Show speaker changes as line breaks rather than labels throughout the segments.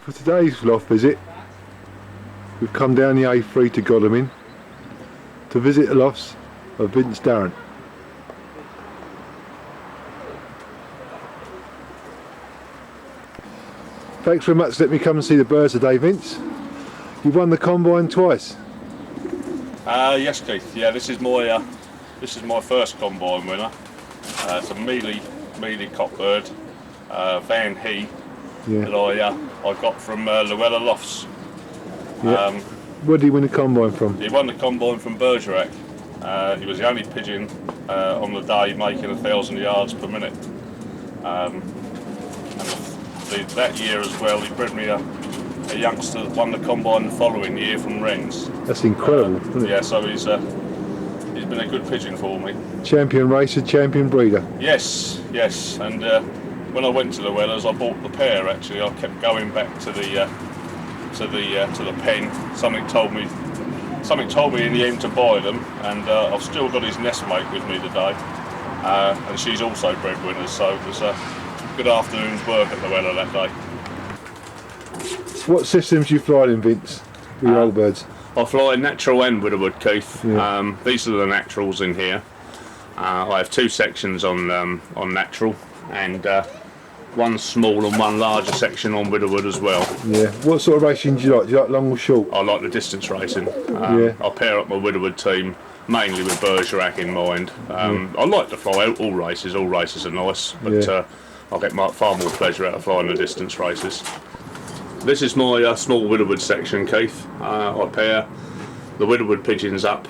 For today's loft visit, we've come down the A3 to Godalming to visit the lofts of Sue Durrant. Thanks very much for letting me come and see the birds today, Vince. You've won the combine twice.
Yes, Keith. Yeah, this is my first combine winner. It's a mealy cockbird, Van He, that I got from Lofts.
Yeah. Where did he win the combine from?
He won the combine from Bergerac. He was the only pigeon on the day making 1,000 yards per minute. And that year as well, he bred me a youngster that won the combine the following year from Wrens.
That's incredible, isn't it?
Yeah, so he's been a good pigeon for me.
Champion racer, champion breeder.
Yes, and when I went to the Wellers, I bought the pair. Actually, I kept going back to the pen. Something told me in the end to buy them, and I've still got his nestmate with me today, and she's also bred winners. So it was a good afternoon's work at the Weller that day.
What systems do you fly in, Vince, with your old birds?
I fly natural and widowwood, Keith.
Yeah.
These are the naturals in here. I have two sections on natural, and one small and one larger section on widowwood as well.
Yeah. What sort of racing do you like? Do you like long or short?
I like the distance racing. I pair up my widowwood team mainly with Bergerac in mind. I like to fly all races. All races are nice, but I get far more pleasure out of flying the distance races. This is my small widowwood section, Keith. I pair the widowwood pigeons up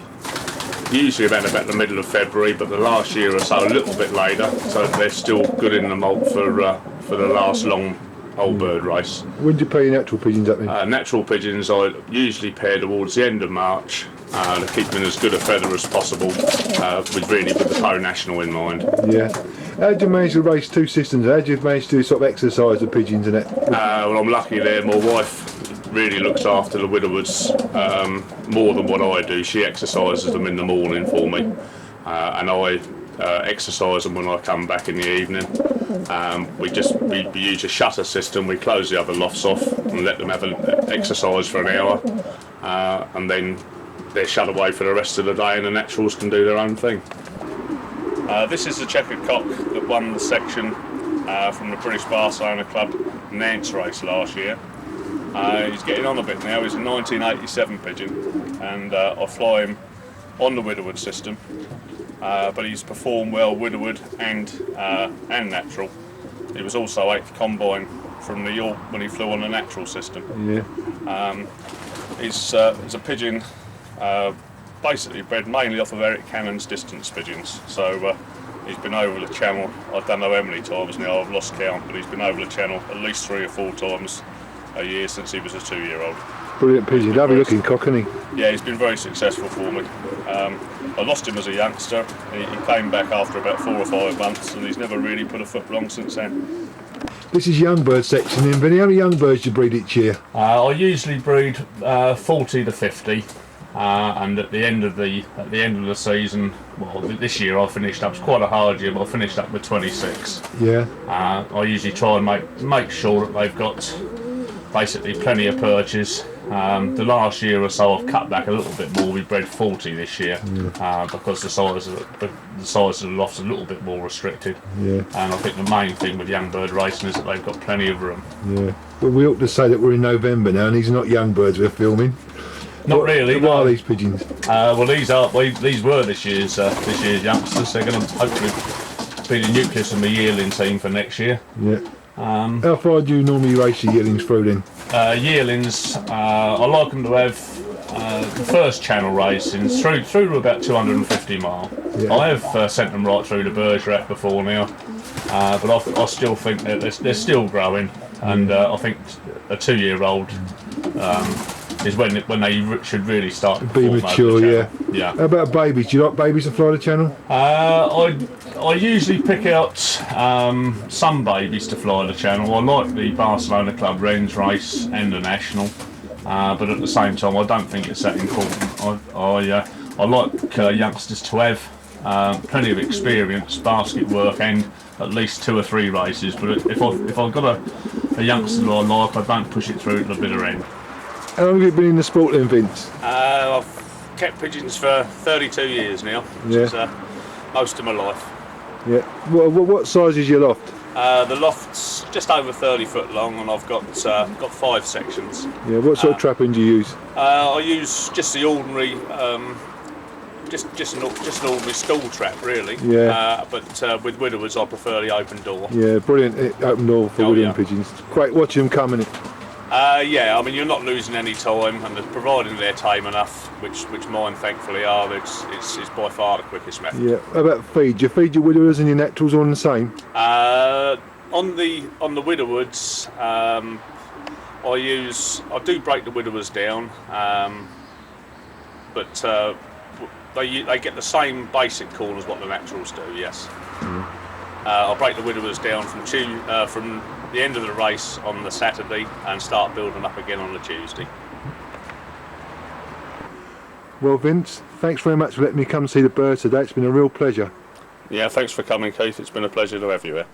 usually about the middle of February, but the last year or so a little bit later, so they're still good in the moult for the last long old bird race.
When do you pair your natural pigeons up in?
Natural pigeons I usually pair towards the end of March to keep them in as good a feather as possible, with the Pro National in mind.
Yeah. How do you manage to race two systems? How do you manage to sort of exercise the pigeons and that?
Well, I'm lucky there. My wife really looks after the widowwoods more than what I do. She exercises them in the morning for me, and I exercise them when I come back in the evening. We use a shutter system. We close the other lofts off and let them have an exercise for an hour, and then they're shut away for the rest of the day, and the naturals can do their own thing. This is the checkered cock that won the section from the British Barcelona Club Nantes race last year. He's getting on a bit now. He's a 1987 pigeon, and I fly him on the widowwood system, but he's performed well widowwood and natural. He was also 8th combine from New York when he flew on the natural system.
Yeah.
He's a pigeon basically bred mainly off of Eric Cannon's distance pigeons. So he's been over the channel, I don't know how many times now, I've lost count, but he's been over the channel at least 3 or 4 times a year since he was a 2-year-old.
Brilliant pigeon, lovely looking cock, isn't he?
Yeah, he's been very successful for me. I lost him as a youngster. He came back after about 4 or 5 months, and he's never really put a foot wrong since then.
This is young bird section in Vinny. How many young birds do you breed each year?
I usually breed 40 to 50. And at the end of the season, well, this year I finished up. It's quite a hard year, but I finished up with 26.
Yeah.
I usually try and make sure that they've got basically plenty of perches. The last year or so I've cut back a little bit more. We bred 40 this year because the size of the loft's a little bit more restricted.
Yeah.
And I think the main thing with young bird racing is that they've got plenty of room.
Yeah. Well, we ought to say that we're in November now, and these are not young birds we're filming.
Not really.
What are these pigeons?
Well, these were this year's youngsters. They're going to hopefully be the nucleus of the yearling team for next year.
Yeah. How far do you normally race your yearlings through then?
Yearlings, I like them to have the first channel racing through to about 250 mile. Yeah. I have sent them right through to Bergerac before now, but I still think that they're still growing, and I think a 2-year-old is when they should really start to
be mature.
Yeah.
How about babies? Do you like babies to fly the channel?
I usually pick out some babies to fly the channel. I like the Barcelona Club Wrens race and the National, but at the same time I don't think it's that important. I like youngsters to have plenty of experience, basket work, and at least 2 or 3 races. But if I've got a youngster I like, I don't push it through to the bitter end.
How long have you been in the sport then, Vince?
I've kept pigeons for 32 years now, which is most of my life.
Yeah. What size is your loft?
The loft's just over 30 foot long, and I've got 5 sections.
Yeah. What sort of trapping do you use?
I use just the ordinary, just an ordinary school trap, really.
Yeah.
But with widowers, I prefer the open door.
Yeah, brilliant open door for woodland pigeons. Great watching them coming in.
Yeah, I mean, you're not losing any time, and providing they're tame enough, which mine thankfully are, it's by far the quickest method.
Yeah. How about feed? Do you feed your widowers and your naturals all the same?
On the widowers, I do break the widowers down, but they get the same basic call as what the naturals do. Yes. I'll break the widowers down from the end of the race on the Saturday and start building up again on the Tuesday.
Well, Vince, thanks very much for letting me come see the birds today. It's been a real pleasure.
Yeah, thanks for coming, Keith. It's been a pleasure to have you here.